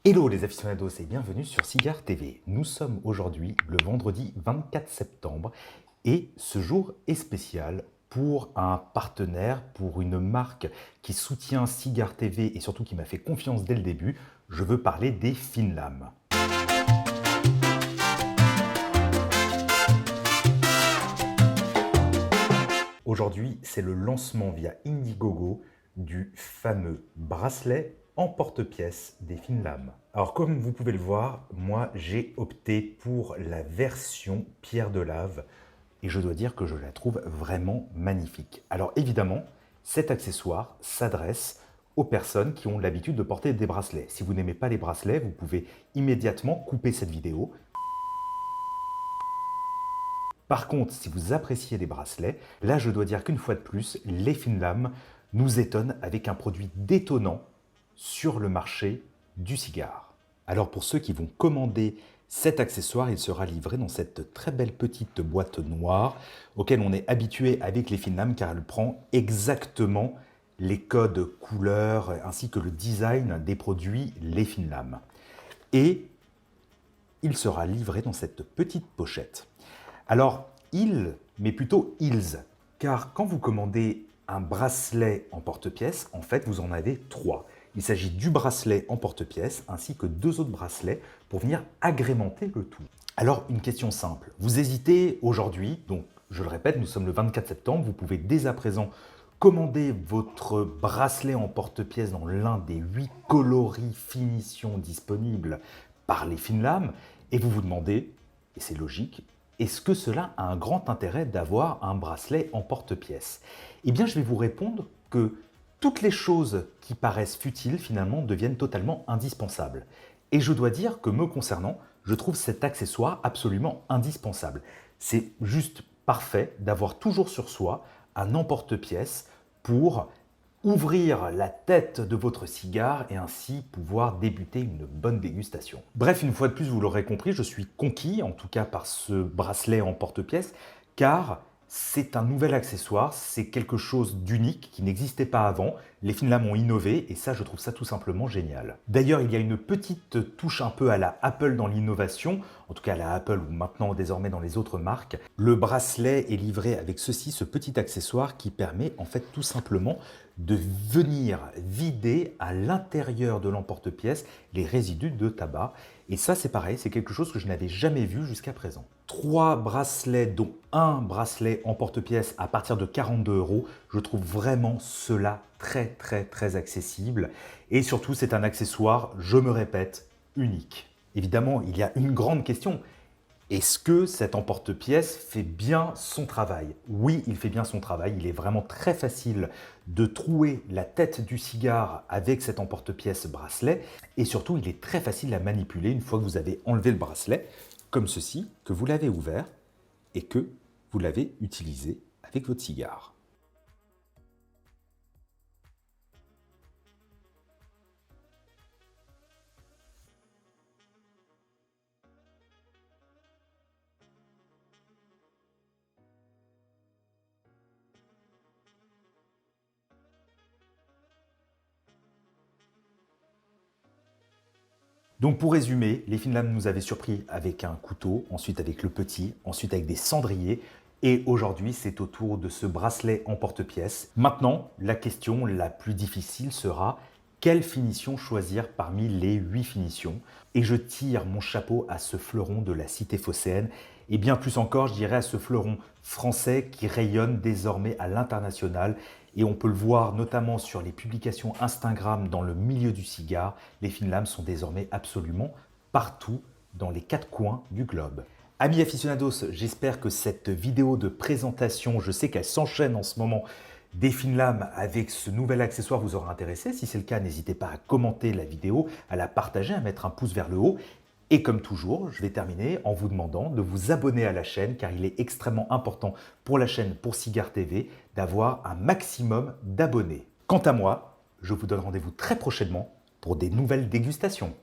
Hello les aficionados et bienvenue sur Cigare TV. Nous sommes aujourd'hui le vendredi 24 septembre et ce jour est spécial pour un partenaire, pour une marque qui soutient Cigare TV et surtout qui m'a fait confiance dès le début. Je veux parler des Finlam. Aujourd'hui, c'est le lancement via Indiegogo du fameux bracelet en porte-pièce des Finlam. Alors comme vous pouvez le voir, moi j'ai opté pour la version pierre de lave et je dois dire que je la trouve vraiment magnifique. Alors évidemment, cet accessoire s'adresse aux personnes qui ont l'habitude de porter des bracelets. Si vous n'aimez pas les bracelets, vous pouvez immédiatement couper cette vidéo. Par contre, si vous appréciez les bracelets, là je dois dire qu'une fois de plus, les Finlam nous étonnent avec un produit détonnant sur le marché du cigare. Alors pour ceux qui vont commander cet accessoire, il sera livré dans cette très belle petite boîte noire auquel on est habitué avec les Finlam car elle prend exactement les codes couleurs ainsi que le design des produits les Finlam. Et il sera livré dans cette petite pochette. Alors, mais plutôt ils, car quand vous commandez un bracelet en porte-pièce, en fait, vous en avez trois. Il s'agit du bracelet en porte-pièce ainsi que deux autres bracelets pour venir agrémenter le tout. Alors, une question simple. Vous hésitez aujourd'hui, donc je le répète, nous sommes le 24 septembre, vous pouvez dès à présent commander votre bracelet en porte-pièce dans l'un des 8 coloris finitions disponibles par les Finlam et vous vous demandez, et c'est logique, est-ce que cela a un grand intérêt d'avoir un bracelet en porte-pièce? Eh bien, je vais vous répondre que toutes les choses qui paraissent futiles, finalement, deviennent totalement indispensables. Et je dois dire que me concernant, je trouve cet accessoire absolument indispensable. C'est juste parfait d'avoir toujours sur soi un emporte-pièce pour ouvrir la tête de votre cigare et ainsi pouvoir débuter une bonne dégustation. Bref, une fois de plus, vous l'aurez compris, je suis conquis, en tout cas par ce bracelet en porte-pièce, car c'est un nouvel accessoire, c'est quelque chose d'unique qui n'existait pas avant. Les Finlam ont innové et ça, je trouve ça tout simplement génial. D'ailleurs, il y a une petite touche un peu à la Apple dans l'innovation, en tout cas à la Apple ou maintenant désormais dans les autres marques. Le bracelet est livré avec ceci, ce petit accessoire qui permet en fait tout simplement de venir vider à l'intérieur de l'emporte-pièce les résidus de tabac. Et ça, c'est pareil, c'est quelque chose que je n'avais jamais vu jusqu'à présent. 3 bracelets, dont un bracelet en porte-pièce à partir de 42 €. Je trouve vraiment cela très accessible. Et surtout, c'est un accessoire, je me répète, unique. Évidemment, il y a une grande question. Est-ce que cet emporte-pièce fait bien son travail? Oui, il fait bien son travail. Il est vraiment très facile de trouer la tête du cigare avec cet emporte-pièce bracelet. Et surtout, il est très facile à manipuler une fois que vous avez enlevé le bracelet, comme ceci, que vous l'avez ouvert et que vous l'avez utilisé avec votre cigare. Donc pour résumer, les Finlam nous avaient surpris avec un couteau, ensuite avec le petit, ensuite avec des cendriers et aujourd'hui c'est au tour de ce bracelet en porte-pièce. Maintenant, la question la plus difficile sera quelle finition choisir parmi les 8 finitions? Et je tire mon chapeau à ce fleuron de la cité phocéenne et bien plus encore, je dirais à ce fleuron français qui rayonne désormais à l'international. Et on peut le voir notamment sur les publications Instagram dans le milieu du cigare. Les Finlam sont désormais absolument partout dans les 4 coins du globe. Amis aficionados, j'espère que cette vidéo de présentation, je sais qu'elle s'enchaîne en ce moment, des Finlam avec ce nouvel accessoire vous aura intéressé. Si c'est le cas, n'hésitez pas à commenter la vidéo, à la partager, à mettre un pouce vers le haut. Et comme toujours, je vais terminer en vous demandant de vous abonner à la chaîne car il est extrêmement important pour la chaîne, pour Cigare TV, d'avoir un maximum d'abonnés. Quant à moi, je vous donne rendez-vous très prochainement pour des nouvelles dégustations.